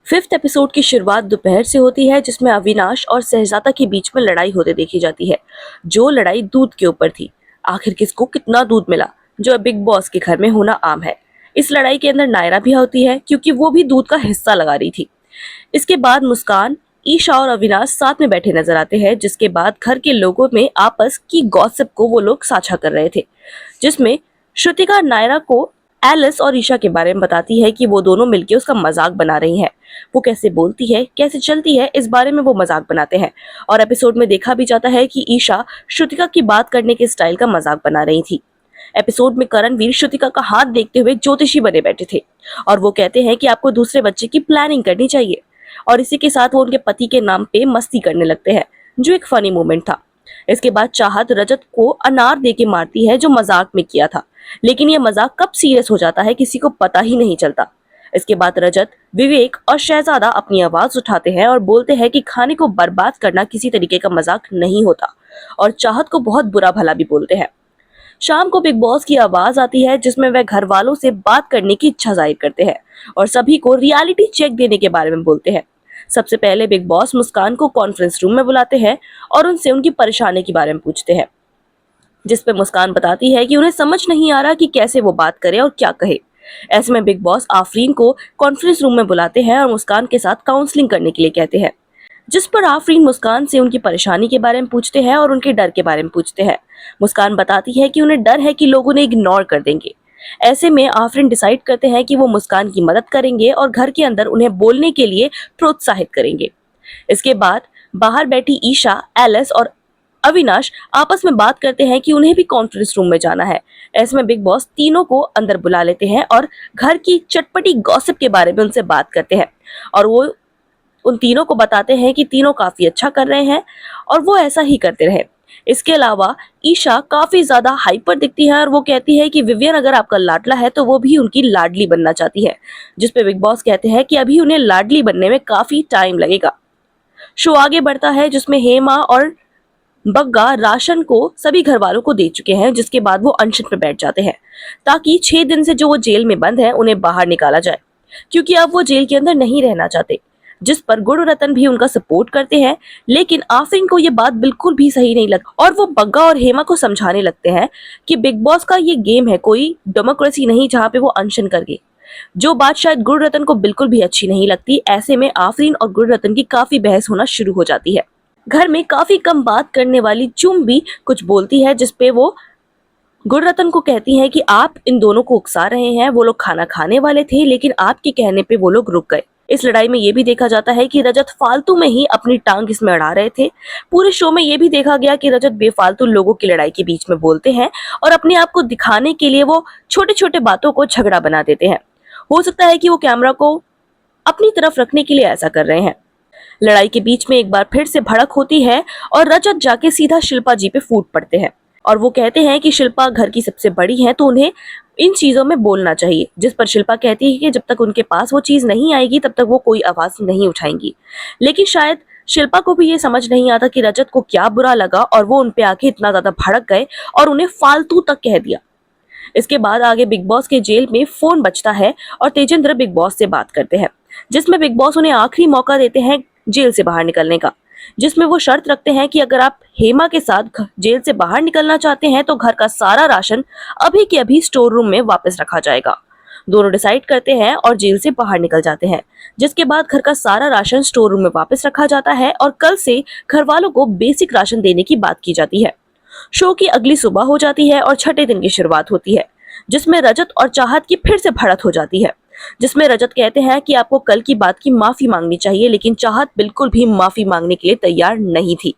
5th episode की शुरुआत दोपहर से होती है, जिसमें अविनाश और शहजादा के बीच में लड़ाई होते देखी जाती है। जो लड़ाई दूध के ऊपर थी। आखिर किसको कितना दूध मिला, जो बिग बॉस के घर में होना आम है। इस लड़ाई के अंदर नायरा भी होती है, क्योंकि वो भी दूध का हिस्सा लगा रही थी। इसके बाद मुस्कान, ईशा और अविनाश साथ में बैठे नजर आते हैं, जिसके बाद घर के लोगों में आपस की गॉसिप को वो लोग साझा कर रहे थे, जिसमें श्रुतिका नायरा को एलिस और ईशा के बारे में बताती है कि वो दोनों मिलकर उसका मजाक बना रही हैं। वो कैसे बोलती है, कैसे चलती है, इस बारे में वो मजाक बनाते हैं। और एपिसोड में देखा भी जाता है कि ईशा श्रुतिका की बात करने के स्टाइल का मजाक बना रही थी। एपिसोड में करणवीर श्रुतिका का हाथ देखते हुए ज्योतिषी बने बैठे थे और वो कहते हैं कि आपको दूसरे बच्चे की प्लानिंग करनी चाहिए। और इसी के साथ वो उनके पति के नाम पे मस्ती करने लगते हैं, जो एक फनी मोमेंट था। इसके बाद चाहत रजत को अनार दे के मारती है, जो मजाक में किया था, लेकिन यह मजाक कब सीरियस हो जाता है किसी को पता ही नहीं चलता। इसके बाद रजत, विवेक और शहजादा अपनी आवाज उठाते हैं और बोलते हैं कि खाने को बर्बाद करना किसी तरीके का मजाक नहीं होता, और चाहत को बहुत बुरा भला भी बोलते हैं। शाम को बिग बॉस की आवाज आती है, जिसमें वह घर वालों से बात करने की इच्छा जाहिर करते हैं और सभी को रियलिटी चेक देने के बारे में बोलते हैं। सबसे पहले बिग बॉस मुस्कान को कॉन्फ्रेंस रूम में बुलाते हैं और उनसे उनकी परेशानी के बारे में पूछते हैं, जिस पे मुस्कान बताती है कि उन्हें समझ नहीं आ रहा कि कैसे वो बात करे और क्या कहे। ऐसे में बिग बॉस आफरीन को कॉन्फ्रेंस रूम में बुलाते हैं और मुस्कान के साथ काउंसलिंग करने के लिए कहते हैं, जिस पर आफरीन मुस्कान से उनकी परेशानी के बारे में पूछते हैं और उनके डर के बारे में पूछते हैं। मुस्कान बताती है कि उन्हें डर है कि लोग उन्हें इग्नोर कर देंगे। ऐसे में आफरीन डिसाइड करते हैं कि वो मुस्कान की मदद करेंगे और घर के अंदर उन्हें बोलने के लिए प्रोत्साहित करेंगे। इसके बाद बाहर बैठी ईशा, एलिस और अविनाश आपस में बात करते हैं कि उन्हें भी कॉन्फ्रेंस रूम में जाना है। ऐसे में बिग बॉस तीनों को अंदर बुला लेते हैं और घर की चटपटी गॉसिप के बारे में उनसे बात करते हैं, और वो उन तीनों को बताते हैं कि तीनों काफी अच्छा कर रहे हैं और वो ऐसा ही करते रहे। इसके अलावा ईशा काफी ज्यादा हाइपर दिखती है और वो कहती है कि विवियन अगर आपका लाडला है तो वो भी उनकी लाडली बनना चाहती है, जिस पे बिग बॉस कहते हैं कि अभी उन्हें लाडली बनने में काफी टाइम लगेगा। शो आगे बढ़ता है, जिसमें हेमा और बग्गा राशन को सभी घर वालों को दे चुके हैं, जिसके बाद वो अनशन पर बैठ जाते हैं ताकि 6 दिन से जो वो जेल में बंद है उन्हें बाहर निकाला जाए, क्योंकि अब वो जेल के अंदर नहीं रहना चाहते। जिस पर गुड़ रतन भी उनका सपोर्ट करते हैं, लेकिन आफरीन को ये बात बिल्कुल भी सही नहीं लगती और वो बग्गा और हेमा को समझाने लगते हैं कि बिग बॉस का ये गेम है, कोई डेमोक्रेसी नहीं जहाँ पे वो अनशन करके। जो बात शायद गुड़ रतन को बिल्कुल भी अच्छी नहीं लगती। ऐसे में आफरीन और गुड़ रतन की काफी बहस होना शुरू हो जाती है। घर में काफी कम बात करने वाली चुम भी कुछ बोलती है, जिसपे वो गुणरत्न को कहती है कि आप इन दोनों को उकसा रहे हैं। वो लोग खाना खाने वाले थे, लेकिन आपके कहने पे वो लोग रुक गए। इस लड़ाई में ये भी देखा जाता है कि रजत फालतू में ही अपनी टांग इसमें अड़ा रहे थे। पूरे शो में ये भी देखा गया कि रजत बेफालतू लोगों की लड़ाई के बीच में बोलते हैं और अपने आप को दिखाने के लिए वो छोटे छोटे बातों को झगड़ा बना देते हैं। हो सकता है कि वो कैमरा को अपनी तरफ रखने के लिए ऐसा कर रहे हैं। लड़ाई के बीच में एक बार फिर से भड़क होती है और रजत जाके सीधा शिल्पा जी पे फूट पड़ते हैं और वो कहते हैं कि शिल्पा घर की सबसे बड़ी है तो उन्हें इन चीजों में बोलना चाहिए, जिस पर शिल्पा कहती है कि जब तक उनके पास वो चीज नहीं आएगी तब तक वो कोई आवाज नहीं उठाएंगी। लेकिन शायद शिल्पा को भी ये समझ नहीं आता कि रजत को क्या बुरा लगा और वो उनपे आके इतना ज्यादा भड़क गए और उन्हें फालतू तक कह दिया। इसके बाद आगे बिग बॉस के जेल में फोन बजता है और तेजेंद्र बिग बॉस से बात करते हैं, जिसमें बिग बॉस उन्हें आखिरी मौका देते हैं जेल से बाहर निकलने का, जिसमें वो शर्त रखते हैं कि अगर आप हेमा के साथ जेल से बाहर निकलना चाहते हैं तो घर का सारा राशन अभी के अभी स्टोर रूम में वापस रखा जाएगा। दोनों डिसाइड करते हैं और जेल से बाहर निकल जाते हैं, जिसके बाद घर का सारा राशन स्टोर रूम में वापस रखा जाता है और कल से घर वालों को बेसिक राशन देने की बात की जाती है। शो की अगली सुबह हो जाती है और छठे दिन की शुरुआत होती है, जिसमें रजत और चाहत की फिर से भड़क हो जाती है, जिसमें रजत कहते हैं कि आपको कल की बात की माफी मांगनी चाहिए, लेकिन चाहत बिल्कुल भी माफी मांगने के लिए तैयार नहीं थी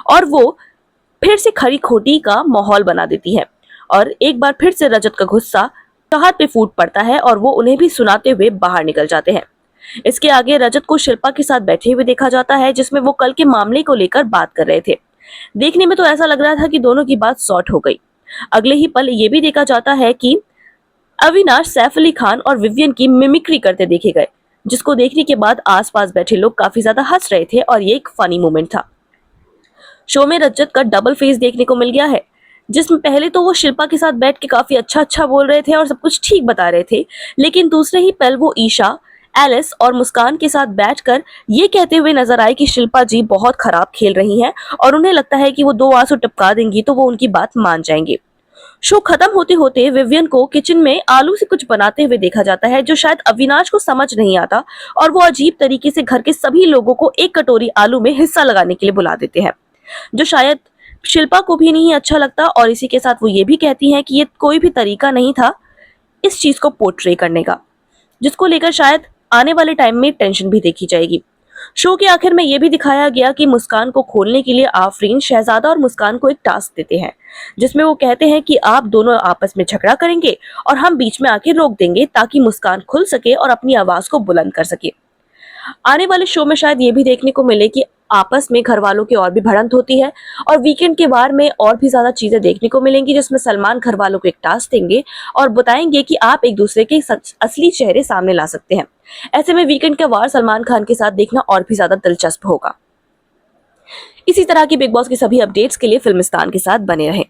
और वो फिर से खरी खोटी का माहौल बना देती है और एक बार फिर से रजत का गुस्सा चाहत पे फूट पड़ता है और वो उन्हें भी सुनाते हुए बाहर निकल जाते हैं। इसके आगे रजत को शिल्पा के साथ बैठे हुए देखा जाता है, जिसमें वो कल के मामले को लेकर बात कर रहे थे। देखने में तो ऐसा लग रहा था कि दोनों की बात सॉर्ट हो गई। अगले ही पल ये भी देखा जाता है कि अविनाश सैफ अली खान और विवियन की मिमिक्री करते देखे गए, जिसको देखने के बाद आसपास बैठे लोग काफी ज्यादा हंस रहे थे और ये एक फनी मोमेंट था। शो में रजत का डबल फेस देखने को मिल गया है, जिसमें पहले तो वो शिल्पा के साथ बैठ के काफी अच्छा अच्छा बोल रहे थे और सब कुछ ठीक बता रहे थे, लेकिन दूसरे ही पल वो ईशा, एलिस और मुस्कान के साथ बैठकर ये कहते हुए नजर आए कि शिल्पा जी बहुत खराब खेल रही हैं और उन्हें लगता है कि वो 2 आंसू टपका देंगी तो वो उनकी बात मान जाएंगे। शो खत्म होते होते विवियन को किचन में आलू से कुछ बनाते हुए देखा जाता है जो शायद अविनाश को समझ नहीं आता और वो अजीब तरीके से घर के सभी लोगों को एक कटोरी आलू में हिस्सा लगाने के लिए बुला देते हैं, जो शायद शिल्पा को भी नहीं अच्छा लगता। और इसी के साथ वो ये भी कहती हैं कि ये कोई भी तरीका नहीं था इस चीज को पोर्ट्रे करने का, जिसको लेकर शायद आने वाले टाइम में टेंशन भी देखी जाएगी। शो के आखिर में यह भी दिखाया गया कि मुस्कान को खोलने के लिए आफरीन शहजादा और मुस्कान को एक टास्क देते हैं, जिसमें वो कहते हैं कि आप दोनों आपस में झगड़ा करेंगे और हम बीच में आके रोक देंगे ताकि मुस्कान खुल सके और अपनी आवाज को बुलंद कर सके। आने वाले शो में शायद ये भी देखने को मिले कि आपस में घर वालों की और भी भिड़ंत होती है और वीकेंड के वार में और भी ज्यादा चीजें देखने को मिलेंगी, जिसमें सलमान घर वालों को एक टास्क देंगे और बताएंगे कि आप एक दूसरे के असली चेहरे सामने ला सकते हैं। ऐसे में वीकेंड का वार सलमान खान के साथ देखना और भी ज्यादा दिलचस्प होगा। इसी तरह की बिग बॉस की सभी अपडेट्स के लिए फिल्मिस्तान के साथ बने रहें।